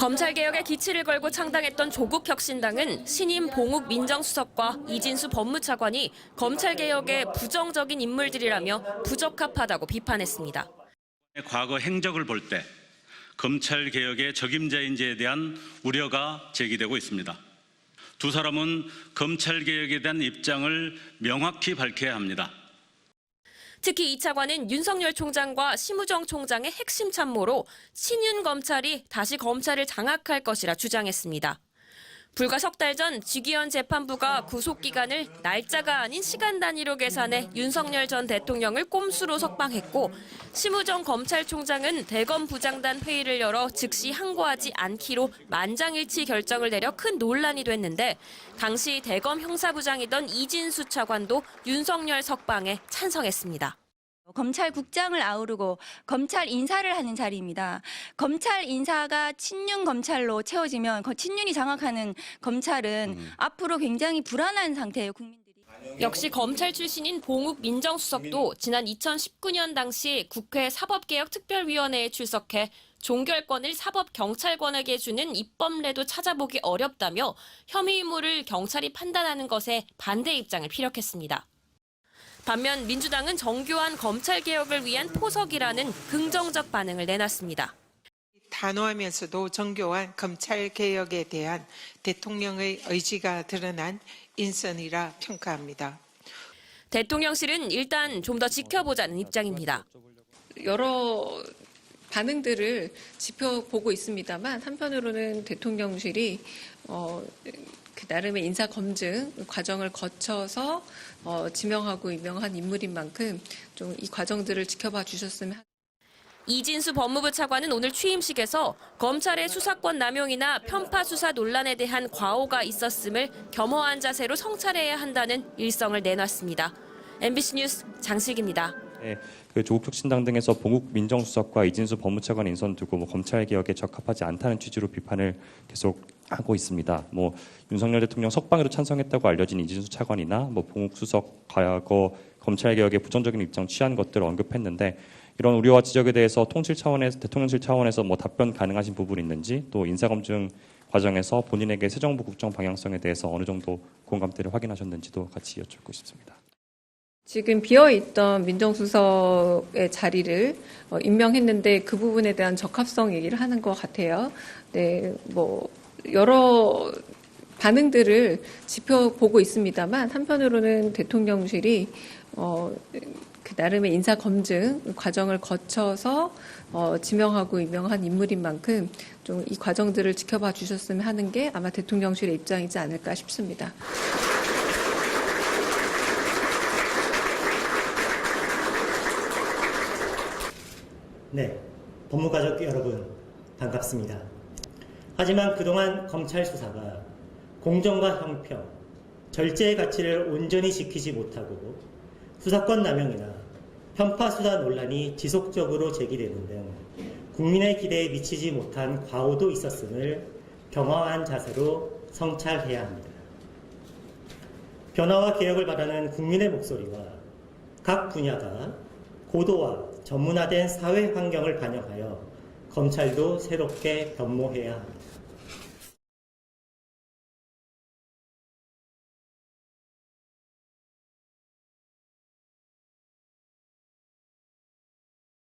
검찰개혁의 기치를 걸고 창당했던 조국혁신당은 신임 봉욱 민정수석과 이진수 법무차관이 검찰개혁의 부정적인 인물들이라며 부적합하다고 비판했습니다. 과거 행적을 볼 때 검찰개혁의 적임자인지에 대한 우려가 제기되고 있습니다. 두 사람은 검찰개혁에 대한 입장을 명확히 밝혀야 합니다. 특히 이 차관은 윤석열 총장과 심우정 총장의 핵심 참모로 친윤 검찰이 다시 검찰을 장악할 것이라 주장했습니다. 불과 석 달 전 직위원 재판부가 구속기간을 날짜가 아닌 시간 단위로 계산해 윤석열 전 대통령을 꼼수로 석방했고 심우정 검찰총장은 대검 부장단 회의를 열어 즉시 항고하지 않기로 만장일치 결정을 내려 큰 논란이 됐는데 당시 대검 형사부장이던 이진수 차관도 윤석열 석방에 찬성했습니다. 검찰국장을 아우르고 검찰 인사를 하는 자리입니다. 검찰 인사가 친윤 검찰로 채워지면 친윤이 장악하는 검찰은 앞으로 굉장히 불안한 상태예요, 국민들이. 역시 검찰 출신인 봉욱 민정수석도 지난 2019년 당시 국회 사법개혁특별위원회에 출석해 종결권을 사법경찰관에게 주는 입법례도 찾아보기 어렵다며 혐의 의무를 경찰이 판단하는 것에 반대 입장을 피력했습니다. 반면 민주당은 정교한 검찰개혁을 위한 포석이라는 긍정적 반응을 내놨습니다. 단호하면서도 정교한 검찰개혁에 대한 대통령의 의지가 드러난 인선이라 평가합니다. 대통령실은 일단 좀 더 지켜보자는 입장입니다. 여러 반응들을 지켜보고 있습니다만 한편으로는 대통령실이 그 나름의 인사 검증 과정을 거쳐서 지명하고 임명한 인물인 만큼 좀 이 과정들을 지켜봐 주셨으면 합니다. 이진수 법무부 차관은 오늘 취임식에서 검찰의 수사권 남용이나 편파 수사 논란에 대한 과오가 있었음을 겸허한 자세로 성찰해야 한다는 일성을 내놨습니다. MBC 뉴스 장슬기입니다. 네, 조국혁신당 등에서 봉욱 민정수석과 이진수 법무차관 인선 두고 검찰개혁에 적합하지 않다는 취지로 비판을 계속 하고 있습니다. 윤석열 대통령 석방에도 찬성했다고 알려진 이진수 차관이나 봉욱 수석 과거 검찰개혁에 부정적인 입장 취한 것들을 언급했는데 이런 우려와 지적에 대해서 통실 차원에서 대통령실 차원에서 답변 가능하신 부분이 있는지 또 인사검증 과정에서 본인에게 새 정부 국정 방향성에 대해서 어느 정도 공감대를 확인하셨는지도 같이 여쭙고 싶습니다. 지금 비어있던 민정수석의 자리를 임명했는데 그 부분에 대한 적합성 얘기를 하는 것 같아요. 네, 여러 반응들을 지켜보고 있습니다만 한편으로는 대통령실이 그 나름의 인사 검증 과정을 거쳐서 지명하고 임명한 인물인 만큼 좀 이 과정들을 지켜봐 주셨으면 하는 게 아마 대통령실의 입장이지 않을까 싶습니다. 네, 법무가족 여러분 반갑습니다. 하지만 그동안 검찰 수사가 공정과 형평, 절제의 가치를 온전히 지키지 못하고 수사권 남용이나 편파 수사 논란이 지속적으로 제기되는 등 국민의 기대에 미치지 못한 과오도 있었음을 겸허한 자세로 성찰해야 합니다. 변화와 개혁을 바라는 국민의 목소리와 각 분야가 고도화, 전문화된 사회 환경을 반영하여 검찰도 새롭게 변모해야 합니다.